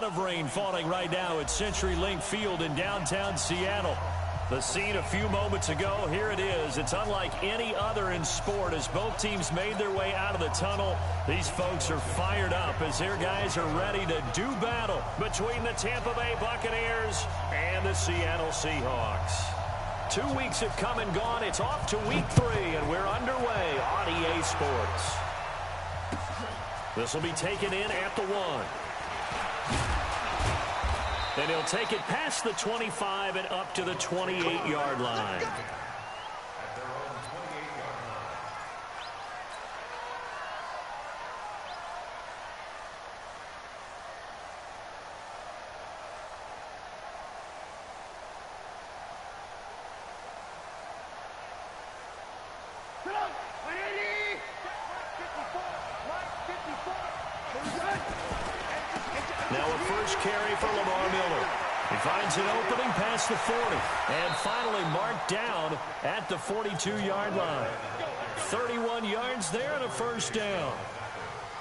of rain falling right now at CenturyLink Field in downtown Seattle. The scene a few moments ago, here it is. It's unlike any other in sport as both teams made their way out of the tunnel. These folks are fired up as their guys are ready to do battle between the Tampa Bay Buccaneers and the Seattle Seahawks. 2 weeks have come and gone. It's off to week 3, and we're underway on EA Sports. This will be taken in at the 1. And he'll take it past the 25 and up to the 28-yard line. Now a first carry for Lamar Miller. He finds an opening past the 40 and finally marked down at the 42-yard line. 31 yards there and a first down.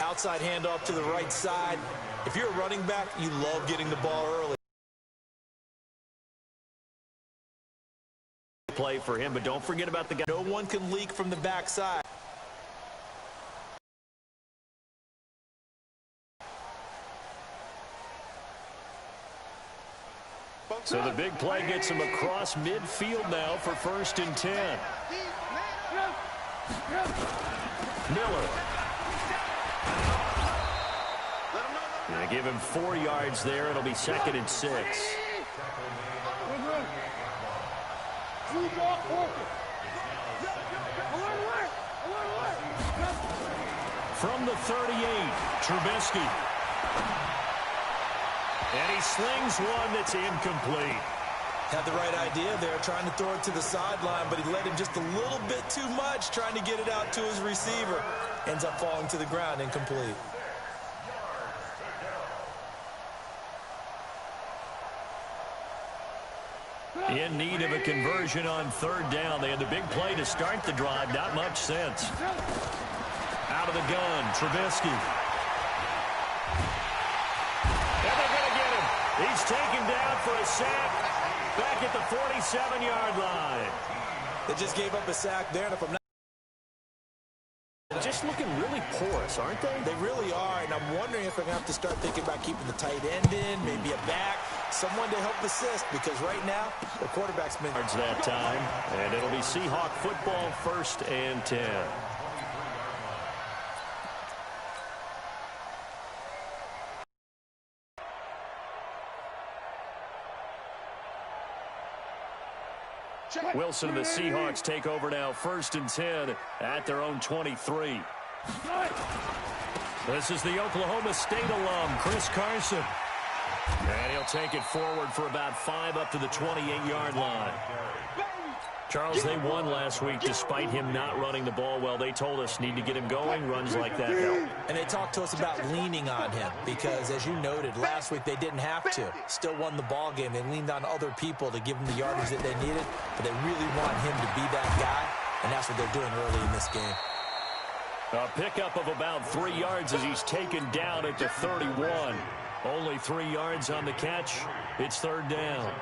Outside handoff to the right side. If you're a running back, you love getting the ball early. Play for him, but don't forget about the guy. No one can leak from the backside. So the big play gets him across midfield now for 1st and 10. Miller. Gonna give him 4 yards there. It'll be 2nd and 6. From the 38, Trubisky. And he slings one that's incomplete. Had the right idea there, trying to throw it to the sideline, but he let him just a little bit too much, trying to get it out to his receiver. Ends up falling to the ground, incomplete. In need of a conversion on 3rd down. They had the big play to start the drive. Not much sense. Out of the gun, Trubisky. He's taken down for a sack back at the 47-yard line. They just gave up a sack there, and if I'm not... Just looking really porous, aren't they? They really are, and I'm wondering if I'm going to have to start thinking about keeping the tight end in, maybe a back, someone to help assist, because right now, the quarterback's been... ...that time, and it'll be Seahawk football 1st and 10. Wilson and the Seahawks take over now, 1st and 10 at their own 23. This is the Oklahoma State alum, Chris Carson. And he'll take it forward for about 5 up to the 28-yard line. Charles, they won last week despite him not running the ball well. They told us need to get him going. Runs like that help. And they talked to us about leaning on him because, as you noted, last week they didn't have to. Still won the ball game. They leaned on other people to give them the yardage that they needed, but they really want him to be that guy, and that's what they're doing early in this game. A pickup of about 3 yards as he's taken down at the 31. Only 3 yards on the catch. It's 3rd down.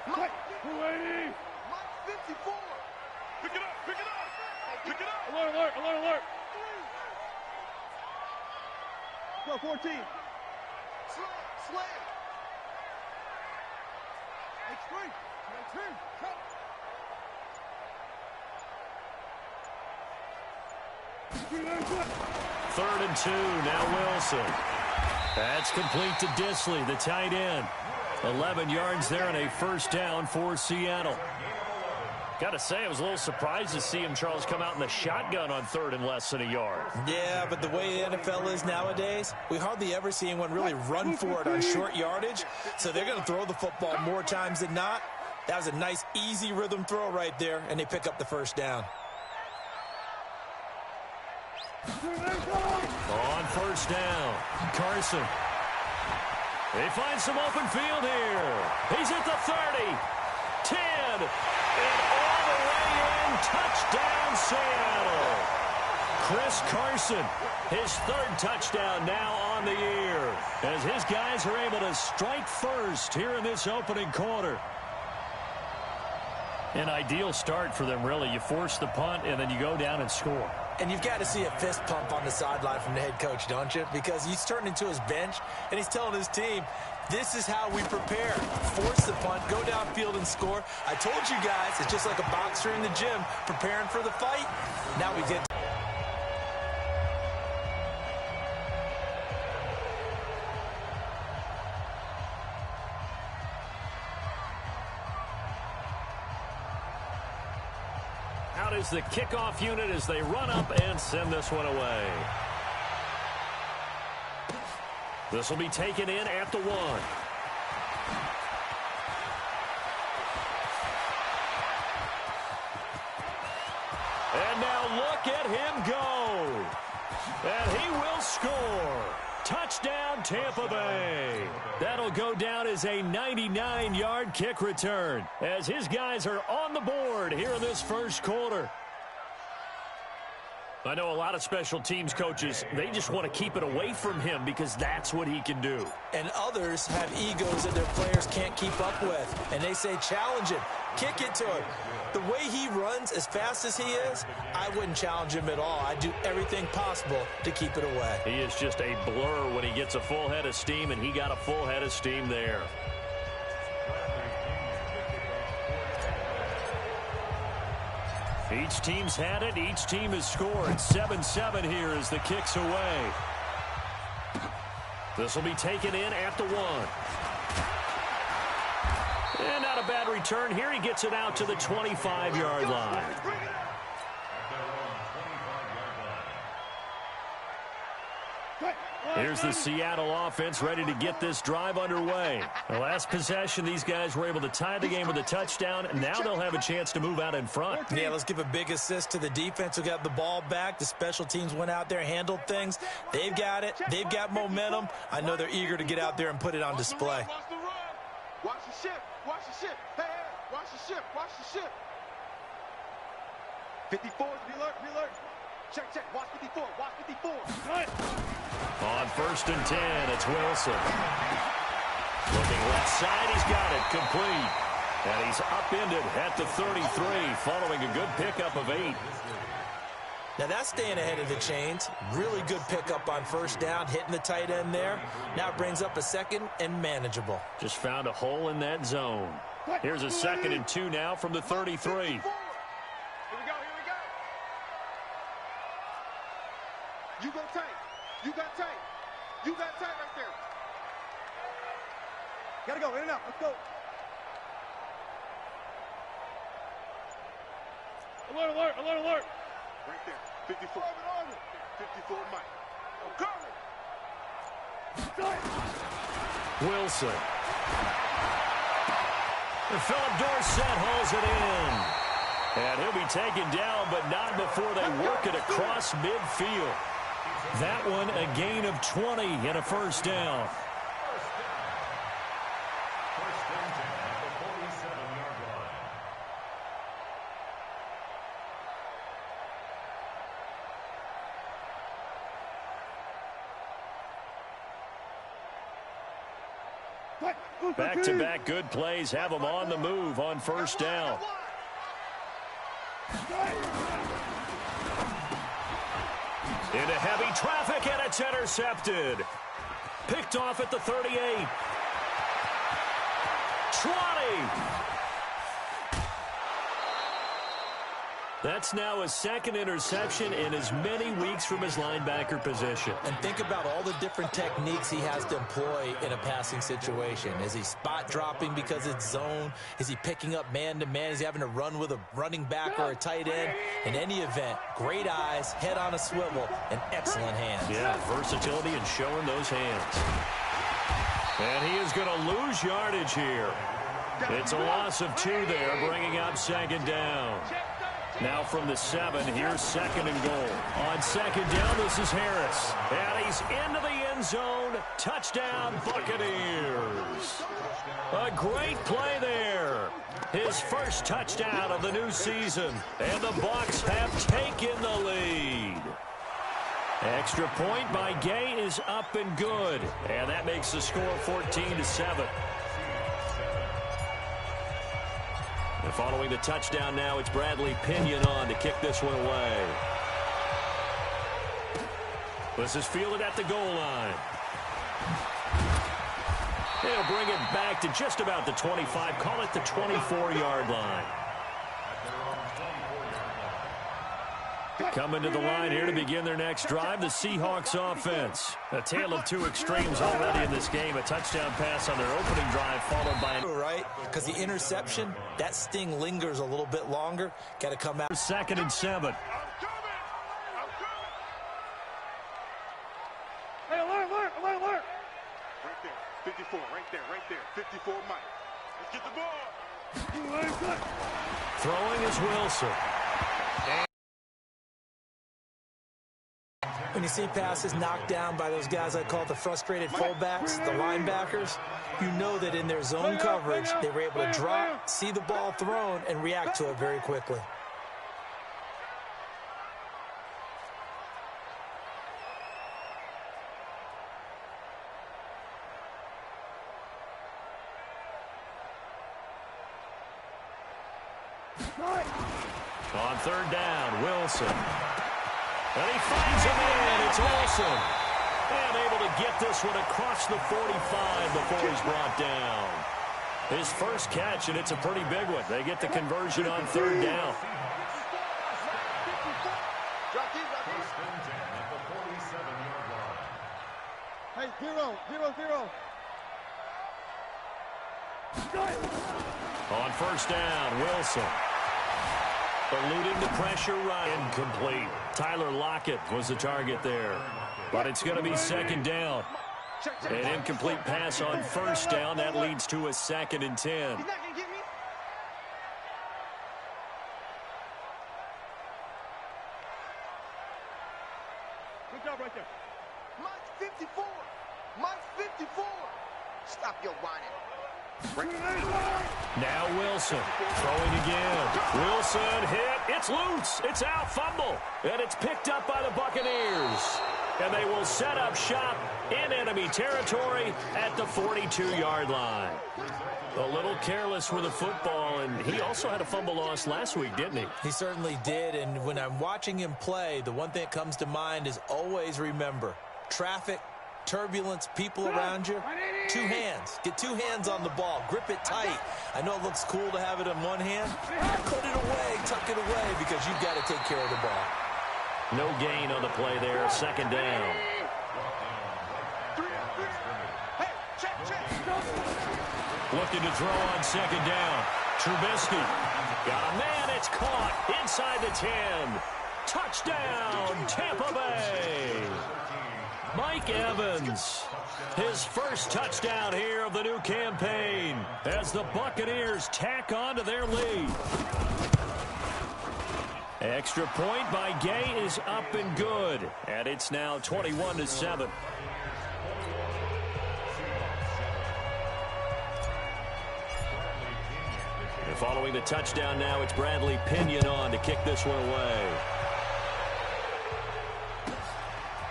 Mike 54. Pick it up, pick it up, pick it up. Alert, alert, alert, alert. Go 14. Slay. X3. Cut. 3rd and 2, now Wilson. That's complete to Disley, the tight end. 11 yards there and a 1st down for Seattle. Got to say, I was a little surprised to see him, Charles, come out in the shotgun on 3rd and less than a yard. Yeah, but the way the NFL is nowadays, we hardly ever see anyone really run for it on short yardage, so they're going to throw the football more times than not. That was a nice, easy rhythm throw right there, and they pick up the 1st down. On 1st down, Carson. They find some open field here. He's at the 30, 10, and all the way in. Touchdown, Seattle. Chris Carson, his third touchdown now on the year, as his guys are able to strike first here in this opening quarter. An ideal start for them, really. You force the punt, and then you go down and score. And you've got to see a fist pump on the sideline from the head coach, don't you? Because he's turned into his bench, and he's telling his team, this is how we prepare. Force the punt, go downfield and score. I told you guys, it's just like a boxer in the gym preparing for the fight. Now we get... Out is the kickoff unit as they run up and send this one away. This will be taken in at the 1. And now look at him go. And he will score. Touchdown, Tampa Bay. That'll go down as a 99-yard kick return as his guys are on the board here in this first quarter. I know a lot of special teams coaches, they just want to keep it away from him because that's what he can do. And others have egos that their players can't keep up with. And they say, challenge him, kick it to him. The way he runs as fast as he is, I wouldn't challenge him at all. I'd do everything possible to keep it away. He is just a blur when he gets a full head of steam, and he got a full head of steam there. Each team's had it. Each team has scored. 7-7 here as the kick's away. This will be taken in at the 1. And not a bad return here. He gets it out to the 25-yard line. Here's the Seattle offense ready to get this drive underway. The last possession, these guys were able to tie the game with a touchdown, and now they'll have a chance to move out in front. Yeah, let's give a big assist to the defense who got the ball back. The special teams went out there, handled things. They've got it. They've got momentum. I know they're eager to get out there and put it on display. Watch the ship. Watch the ship. Hey, watch the ship. Watch the ship. 54, be alert, be alert. Check, check. Watch 54. Watch 54. On 1st and 10, it's Wilson. Looking left side, he's got it complete. And he's upended at the 33, following a good pickup of 8. Now that's staying ahead of the chains. Really good pickup on 1st down, hitting the tight end there. Now it brings up a 2nd and manageable. Just found a hole in that zone. Here's a 2nd and 2 now from the 33. You go tight. You got tight. You got tight right there. Gotta go. In and out. Let's go. Alert, alert, alert, alert. Right there. 54. 54 Mike. I'm coming. Wilson. And Philip Dorsett hauls it in. And he'll be taken down, but not before they work it across midfield. That one a gain of 20 and a 1st down. Back-to-back good plays have them on the move on 1st down. Into heavy traffic, and it's intercepted. Picked off at the 38. 20. That's now his 2nd interception in as many weeks from his linebacker position. And think about all the different techniques he has to employ in a passing situation. Is he spot dropping because it's zone? Is he picking up man-to-man? Is he having to run with a running back or a tight end? In any event, great eyes, head on a swivel, and excellent hands. Yeah, versatility and showing those hands. And he is going to lose yardage here. It's a loss of 2 there, bringing up 2nd down. Now from the 7, here's 2nd and goal. On 2nd down, this is Harris. And he's into the end zone. Touchdown, Buccaneers. A great play there. His first touchdown of the new season. And the Bucs have taken the lead. Extra point by Gay is up and good. And that makes the score 14-7. And following the touchdown now, it's Bradley Pinion on to kick this one away. This is fielded at the goal line. They'll bring it back to just about the 25. Call it the 24-yard line. Coming to the line here to begin their next drive, the Seahawks offense. A tale of two extremes already in this game. A touchdown pass on their opening drive followed by right, because the interception, that sting lingers a little bit longer. Got to come out. 2nd and 7. Hey, alert. Right there, 54, right there. 54 Mike. Let's get the ball. Throwing is Wilson. When you see passes knocked down by those guys I call the frustrated fullbacks, the linebackers, you know that in their zone coverage, they were able to drop, see the ball thrown, and react to it very quickly. On 3rd down, Wilson. And he finds him in. It's Wilson. And able to get this one across the 45 before he's brought down. His first catch, and it's a pretty big one. They get the conversion on 3rd down. Hey, 0. On 1st down, Wilson. Eluding the pressure, right. Incomplete. Tyler Lockett was the target there. But it's going to be 2nd down. An incomplete pass on 1st down. That leads to a 2nd and 10. He's not going to get me. Good job right there. Mike 54. Mike 54. Stop your whining. Now Wilson throwing again. Wilson hit. It's loose. It's out. Fumble. And it's picked up by the Buccaneers. And they will set up shop in enemy territory at the 42-yard line. A little careless with the football, and he also had a fumble loss last week, didn't he? He certainly did, and when I'm watching him play, the one thing that comes to mind is always remember, traffic, turbulence, people around you, 2 hands. Get 2 hands on the ball. Grip it tight. I know it looks cool to have it in one hand. Put it away, tuck it away, because you've got to take care of the ball. No gain on the play there. 2nd down. Looking to throw on 2nd down. Trubisky. Got a man. It's caught inside the 10. Touchdown, Tampa Bay. Mike Evans, his first touchdown here of the new campaign as the Buccaneers tack on to their lead. Extra point by Gay is up and good, and it's now 21-7. And following the touchdown now, it's Bradley Pinion on to kick this one away.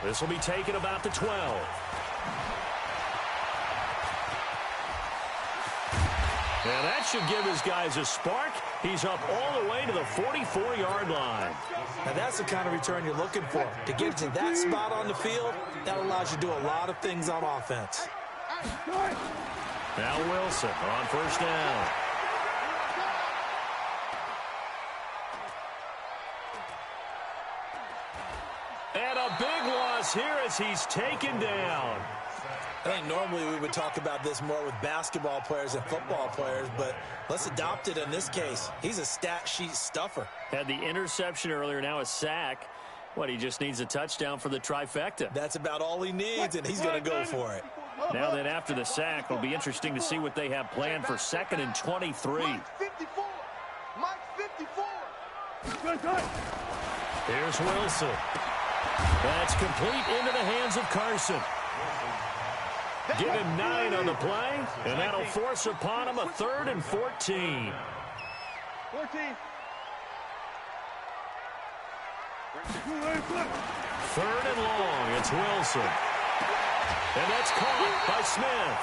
This will be taken about the 12. And that should give his guys a spark. He's up all the way to the 44-yard line. Now that's the kind of return you're looking for. To get to that spot on the field, that allows you to do a lot of things on offense. Now Wilson on 1st down. And a big loss here as he's taken down. I think normally we would talk about this more with basketball players and football players, but let's adopt it in this case. He's a stat sheet stuffer. Had the interception earlier, now a sack. What, he just needs a touchdown for the trifecta. That's about all he needs, and he's going to go for it. Now then, after the sack, it'll be interesting to see what they have planned for 2nd and 23. Mike 54. Mike 54. Here's Wilson. That's complete into the hands of Carson. Give him 9 on the play, and that'll force upon him a 3rd and 14. 14. Third and long. It's Wilson. And that's caught by Smith.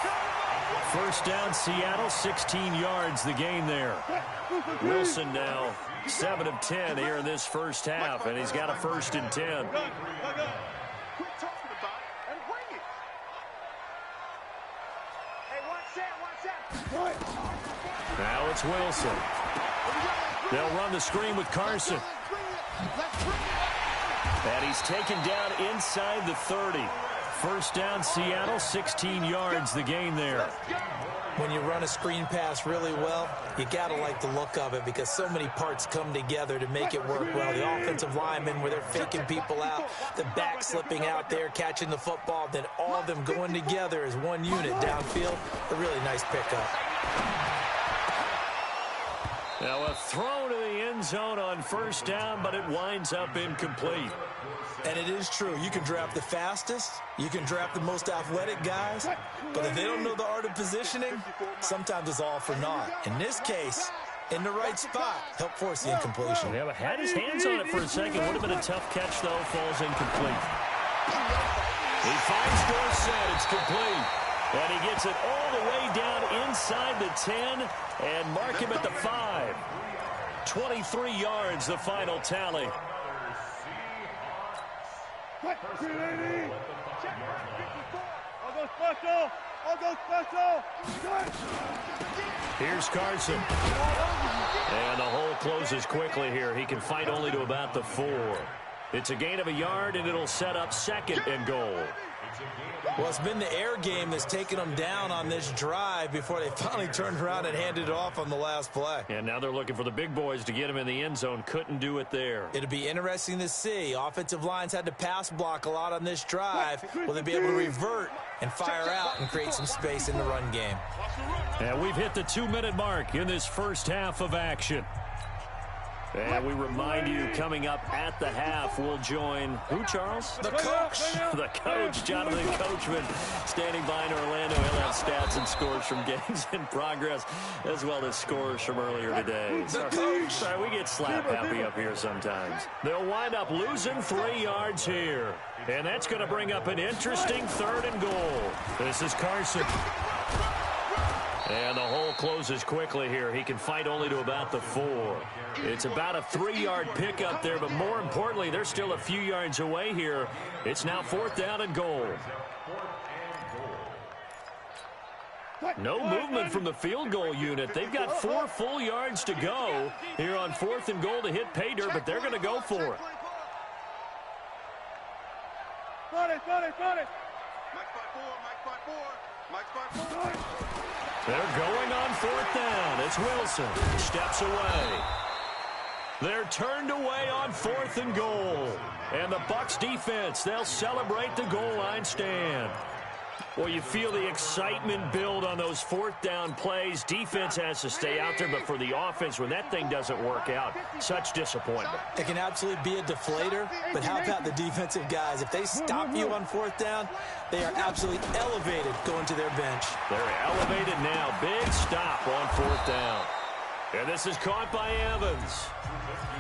First down, Seattle, 16 yards the gain there. Wilson now 7 of 10 here in this first half, and he's got a 1st and 10. Quit talking about it and bring it. Hey, watch that. Now it's Wilson. They'll run the screen with Carson. And he's taken down inside the 30. First down, Seattle, 16 yards the gain there. When you run a screen pass really well, you got to like the look of it because so many parts come together to make it work well. The offensive linemen, where they're faking people out, the back slipping out there, catching the football, then all of them going together as one unit downfield. A really nice pickup. Now a throw to the end zone on first down, but it winds up incomplete. And it is true. You can draft the fastest. You can draft the most athletic guys. But if they don't know the art of positioning, sometimes it's all for naught. In this case, in the right spot, help force the incompletion. Yeah, but had his hands on it for a second. Would have been a tough catch, though. Falls incomplete. He finds Dorsett. It's complete. And he gets it all the way down inside the 10 and mark him at the 5. 23 yards, the final tally. I'll go special. I'll go special. Here's Carson. And the hole closes quickly here. He can fight only to about the 4. It's a gain of a yard, and it'll set up 2nd and goal. Well, it's been the air game that's taken them down on this drive before they finally turned around and handed it off on the last play. And now they're looking for the big boys to get him in the end zone. Couldn't do it there. It'll be interesting to see. Offensive lines had to pass block a lot on this drive. Will they be able to revert and fire out and create some space in the run game? And we've hit the 2-minute mark in this first half of action. And we remind you, coming up at the half, we'll join who, Charles? The coach. The coach, Jonathan Coachman, standing by in Orlando. He'll have stats and scores from games in progress, as well as scores from earlier today. Sorry, we get slap happy up here sometimes. They'll wind up losing 3 yards here. And that's going to bring up an interesting 3rd and goal. This is Carson. And the hole closes quickly here. He can fight only to about the 4. It's about a 3-yard pickup there, but more importantly, they're still a few yards away here. It's now 4th down and goal. No movement from the field goal unit. They've got 4 full yards to go here on 4th and goal to hit pay dirt, but they're going to go for it. Got it. Mike 5-4. They're going on 4th down. It's Wilson. Steps away. They're turned away on 4th and goal. And the Bucs defense, they'll celebrate the goal line stand. Well, you feel the excitement build on those 4th down plays. Defense has to stay out there, but for the offense, when that thing doesn't work out, such disappointment. It can absolutely be a deflator, but how about the defensive guys? If they stop you on 4th down, they are absolutely elevated going to their bench. They're elevated now. Big stop on 4th down. And this is caught by Evans.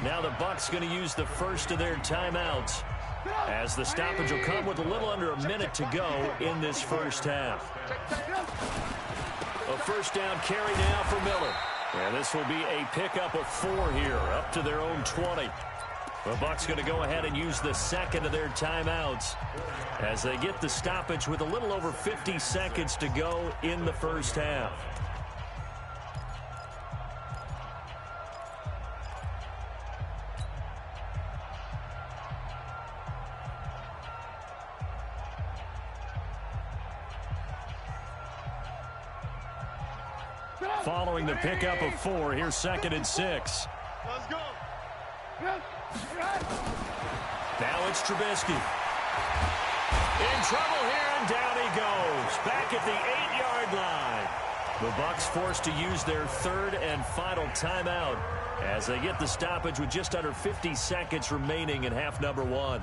Now the Bucs going to use the first of their timeouts, as the stoppage will come with a little under a minute to go in this first half. A first down carry now for Miller. And this will be a pickup of 4 here, up to their own 20. The Bucs going to go ahead and use the second of their timeouts as they get the stoppage with a little over 50 seconds to go in the first half. Following the pickup of 4, here's 2nd and 6. Let's go. Now it's Trubisky. In trouble here, and down he goes. Back at the 8-yard line. The Bucs forced to use their 3rd and final timeout as they get the stoppage with just under 50 seconds remaining in half number 1.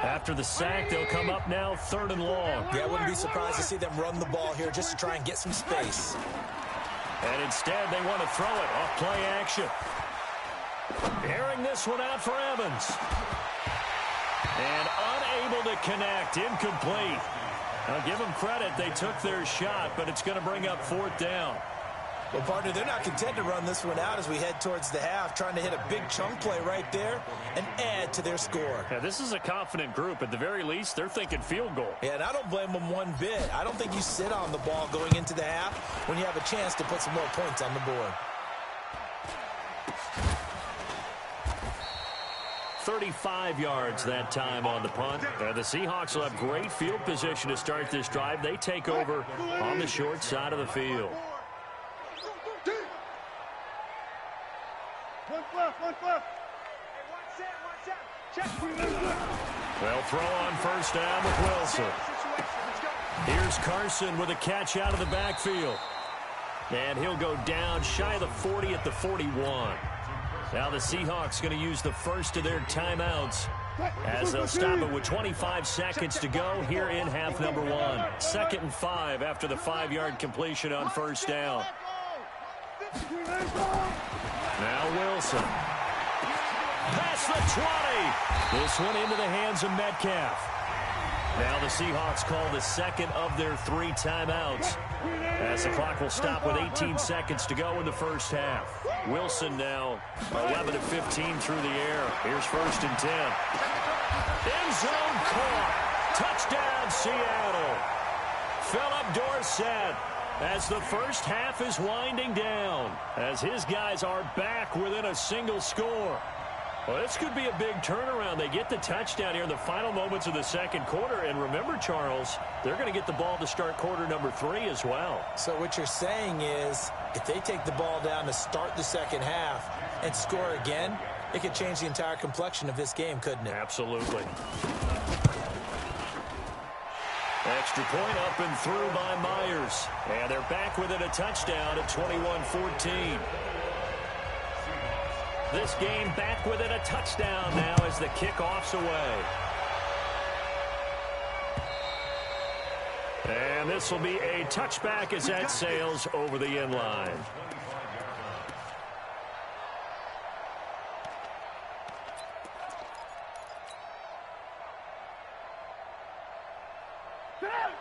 After the sack, they'll come up now 3rd and long. Yeah, I wouldn't be surprised to see them run the ball here just to try and get some space. And instead, they want to throw it off play action. Airing this one out for Evans. And unable to connect. Incomplete. Now, give them credit. They took their shot, but it's going to bring up 4th down. Well, partner, they're not content to run this one out as we head towards the half, trying to hit a big chunk play right there and add to their score. Yeah, this is a confident group. At the very least, they're thinking field goal. Yeah, and I don't blame them one bit. I don't think you sit on the ball going into the half when you have a chance to put some more points on the board. 35 yards that time on the punt. The Seahawks will have great field position to start this drive. They take over on the short side of the field. They'll throw on first down with Wilson. Here's Carson with a catch out of the backfield. And he'll go down shy of the 40 at the 41. Now the Seahawks going to use the first of their timeouts as they'll stop it with 25 seconds to go here in half number 1. 2nd and 5 after the 5-yard completion on first down. Now Wilson. Past the 20. This one into the hands of Metcalf. Now the Seahawks call the second of their 3 timeouts as the clock will stop with 18 seconds to go in the first half. Wilson now 11 of 15 through the air. Here's 1st and 10. End zone caught. Touchdown Seattle. Philip Dorsett as the first half is winding down as his guys are back within a single score. Well, this could be a big turnaround. They get the touchdown here in the final moments of the second quarter. And remember, Charles, they're going to get the ball to start quarter number 3 as well. So what you're saying is if they take the ball down to start the second half and score again, it could change the entire complexion of this game, couldn't it? Absolutely. Extra point up and through by Myers. And they're back within a touchdown at 21-14. This game back within a touchdown now as the kickoff's away. And this will be a touchback as that sails over the end line.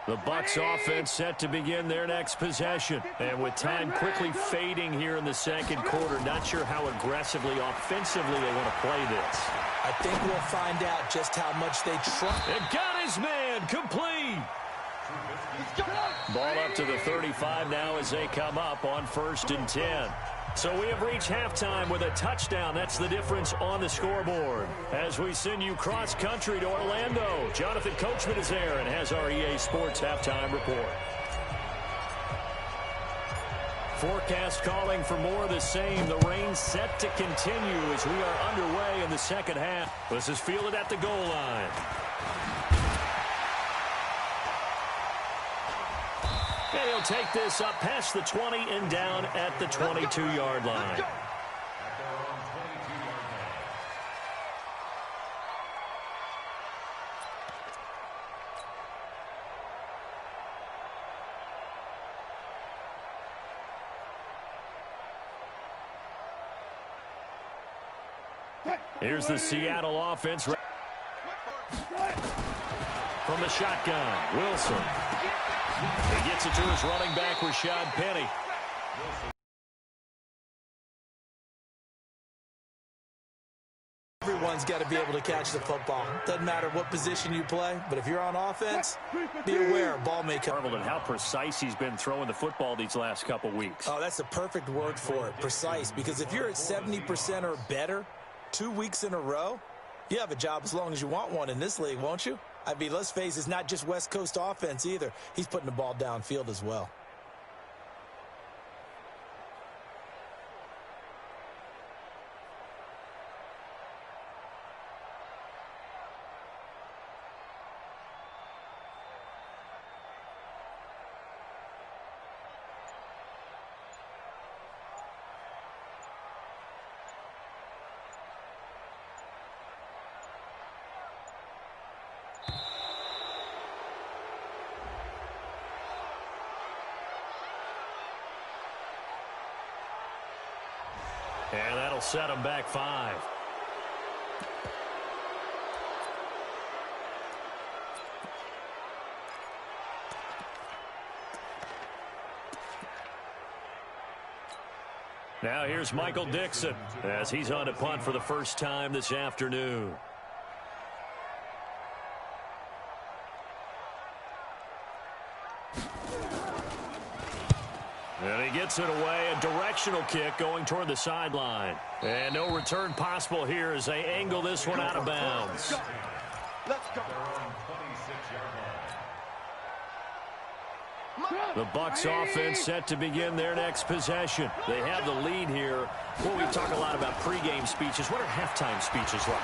The Bucs offense set to begin their next possession. And with time quickly fading here in the second quarter, not sure how aggressively, offensively they want to play this. I think we'll find out just how much they try. And got his man complete. Ball up to the 35 now as they come up on 1st and 10. So we have reached halftime with a touchdown. That's the difference on the scoreboard. As we send you cross-country to Orlando, Jonathan Coachman is there and has our EA Sports halftime report. Forecast calling for more of the same. The rain set to continue as we are underway in the second half. This is fielded at the goal line. And he'll take this up past the 20 and down at the 22-yard line. Here's the Seattle offense. From the shotgun, Wilson. He gets it to his running back, Rashad Penny. Everyone's got to be able to catch the football. Doesn't matter what position you play, but if you're on offense, be aware, ball may come. And how precise he's been throwing the football these last couple weeks. Oh, that's the perfect word for it, precise, because if you're at 70% or better 2 weeks in a row, you have a job as long as you want one in this league, won't you? I mean, let's face it, it's not just West Coast offense either. He's putting the ball downfield as well. set them back 5. Now here's Michael Dixon as he's on to punt for the first time this afternoon. And he gets it away, a directional kick going toward the sideline. And no return possible here as they angle this one out of bounds. Let's go. The Bucs offense set to begin their next possession. They have the lead here. Well, we talk a lot about pregame speeches. What are halftime speeches like?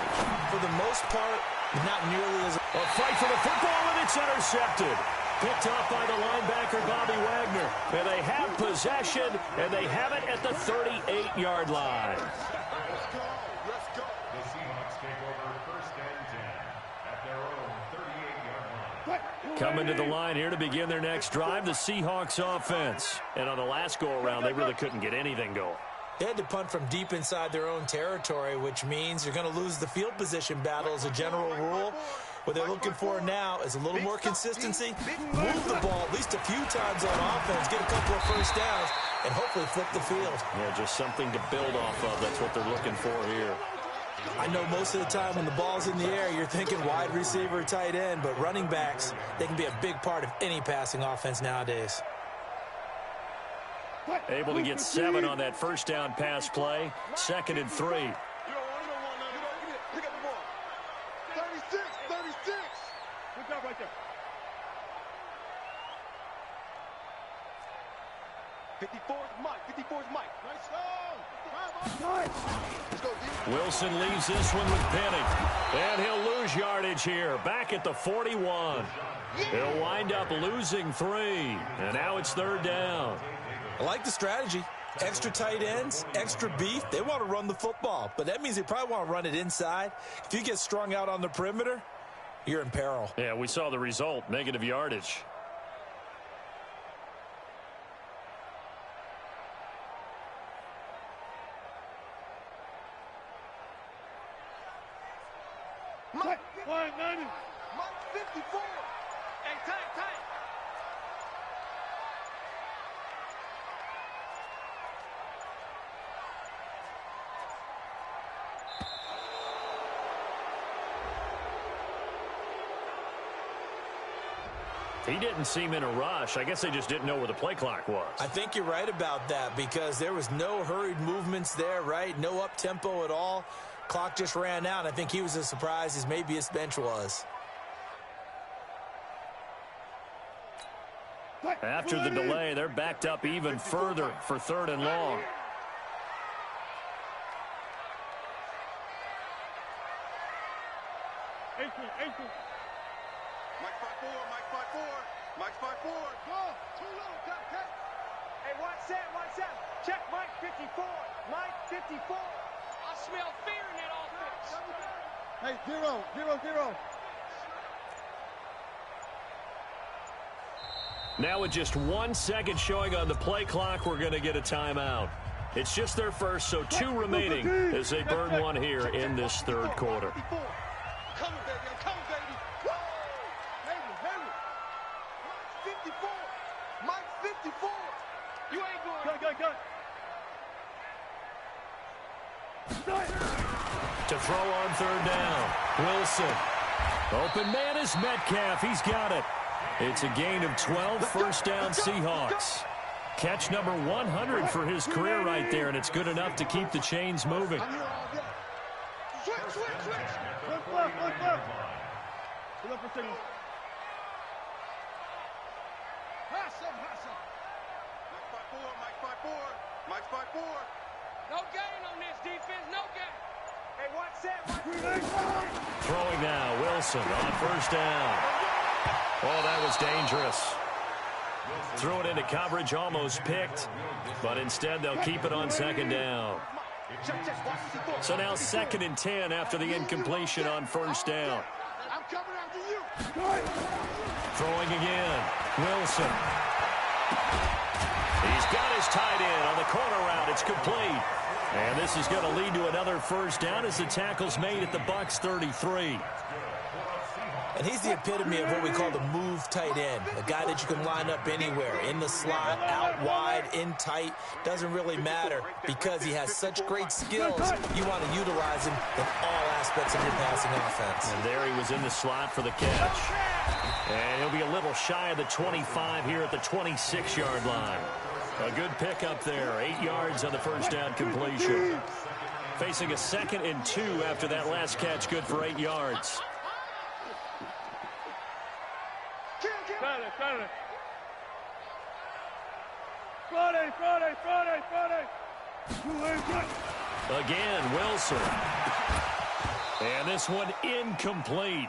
For the most part, not nearly as... A fight for the football, and it's intercepted. Picked off by the linebacker, Bobby Wagner. And they have possession, and they have it at the 38-yard line. Let's go. Let's go. The Seahawks take over first and 10 at their own 38-yard line. Coming to the line here to begin their next drive, the Seahawks offense. And on the last go-around, they really couldn't get anything going. They had to punt from deep inside their own territory, which means you're going to lose the field position battle as a general rule. What they're looking for now is a little more consistency, move the ball at least a few times on offense, get a couple of first downs, and hopefully flip the field. Yeah, just something to build off of. That's what they're looking for here. I know most of the time when the ball's in the air, you're thinking wide receiver, tight end, but running backs, they can be a big part of any passing offense nowadays. Able to get 7 on that first down pass play. 2nd and 3. You don't want none. Pick up the ball. 36, 36. Good job right there. 54's Mike. 54's Mike. Nice shot. Let's go, D. Wilson leaves this one with Penning. And he'll lose yardage here. Back at the 41. He'll wind up losing 3. And now it's 3rd down. I like the strategy. Extra tight ends, extra beef. They want to run the football, but that means they probably want to run it inside. If you get strung out on the perimeter, you're in peril. Yeah, we saw the result, negative yardage. Mike 190. Mike 54. Hey, tight. He didn't seem in a rush. I guess they just didn't know where the play clock was. I think you're right about that because there was no hurried movements there, right? No up-tempo at all. Clock just ran out. I think he was as surprised as maybe his bench was. After the delay, they're backed up even further for 3rd and long. Mike 54. Go. Too low. Cut. Hey, watch that. Check Mike 54. Mike 54. I smell fear in that offense. Hey, 0. Now with just 1 second showing on the play clock, we're going to get a timeout. It's just their first, so 2 remaining as they burn 1 here in this 3rd quarter. Come on, baby. Woo! Baby. Mike 54. Mike 54. You ain't going. Go. To throw on 3rd down. Wilson. Open man is Metcalf. He's got it. It's a gain of 12, first down Seahawks. Catch number 100 for his career right there, and it's good enough to keep the chains moving. Switch. Look left. Look for signal. Pass him. Mike 54. No gain on this defense, no gain. Hey, watch that. Throwing now, Wilson on first down. Oh, that was dangerous. Threw it into coverage, almost picked, but instead they'll keep it on 2nd down. So now 2nd and 10 after the incompletion on first down. I'm coming after you. Throwing again, Wilson. He's got his tight end on the corner route. It's complete. And this is going to lead to another first down as the tackle's made at the Bucs 33. And he's the epitome of what we call the move tight end, a guy that you can line up anywhere, in the slot, out wide, in tight, doesn't really matter because he has such great skills. You want to utilize him in all aspects of your passing offense. And there he was in the slot for the catch. And he'll be a little shy of the 25 here at the 26-yard line. A good pickup there, 8 yards on the first down completion. Facing a 2nd and 2 after that last catch, good for 8 yards. Again, Wilson. And this one incomplete.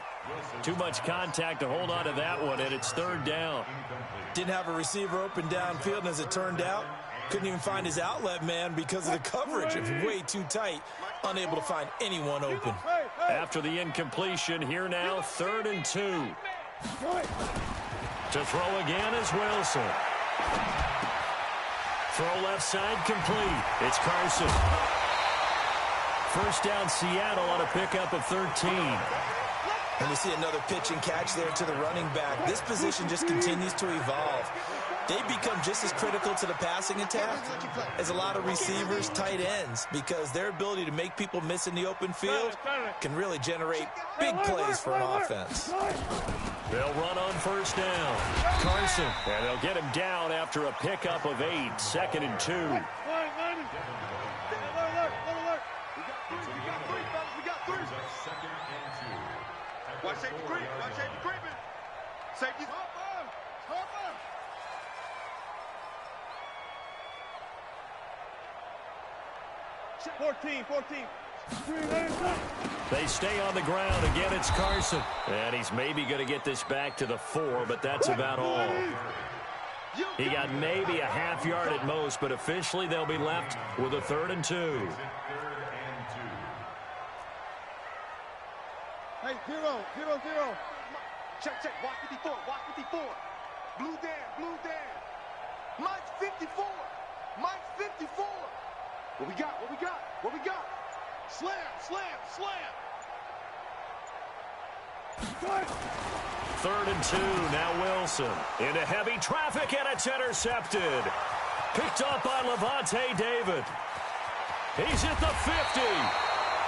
Too much contact to hold on to that one, and it's 3rd down. Didn't have a receiver open downfield, and as it turned out, couldn't even find his outlet man because of the coverage. It was way too tight, unable to find anyone open. After the incompletion, here now, 3rd and 2. To throw again is Wilson. Throw left side complete. It's Carson. First down Seattle on a pickup of 13. And we see another pitch and catch there to the running back. This position just continues to evolve. They become just as critical to the passing attack as a lot of receivers, tight ends, because their ability to make people miss in the open field can really generate big plays for an offense. They'll run on first down. Carson, and they'll get him down after a pickup of 8, 2nd and 2. Watch safety creep. Watch safety creeping. Safety. 14. They stay on the ground. Again, it's Carson. And he's maybe going to get this back to the 4, but that's about all. He got maybe a half yard at most, but officially they'll be left with a 3rd and 2. Hey, 0. Check. Watch 54. Watch 54. Blue Dan. Mike's 54. Mike's 54. What we got? Slam. 3rd and 2, now Wilson. Into heavy traffic, and it's intercepted. Picked up by Levante David. He's at the 50.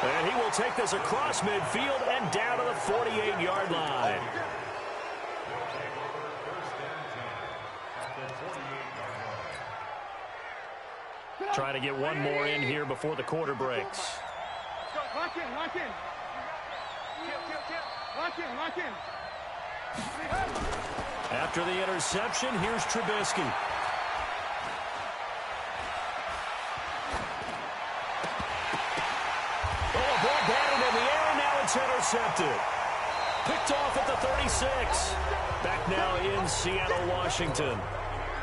And he will take this across midfield and down to the 48-yard line. Trying to get one more in here before the quarter breaks. Lock in. After the interception, here's Trubisky. Oh, ball batted in the air, and now it's intercepted. Picked off at the 36. Back now in Seattle, Washington.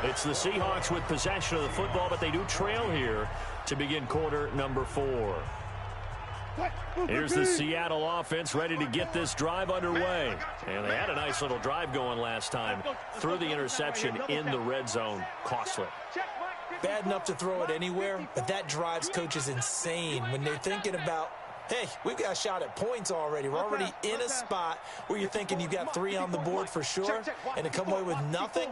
It's the Seahawks with possession of the football, but they do trail here to begin quarter number 4. Here's the Seattle offense ready to get this drive underway. And they had a nice little drive going last time. Threw the interception in the red zone. Costly. Bad enough to throw it anywhere, but that drives coaches insane when they're thinking about, hey, we've got a shot at points already. We're already in a spot where you're thinking you've got 3 on the board for sure, and to come away with nothing,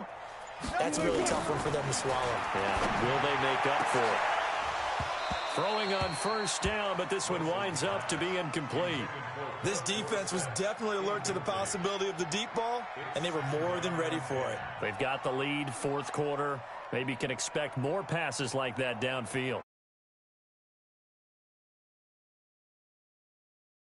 that's a really tough one for them to swallow. Yeah, will they make up for it? Throwing on first down, but this one winds up to be incomplete. This defense was definitely alert to the possibility of the deep ball, and they were more than ready for it. They've got the lead, 4th quarter. Maybe can expect more passes like that downfield.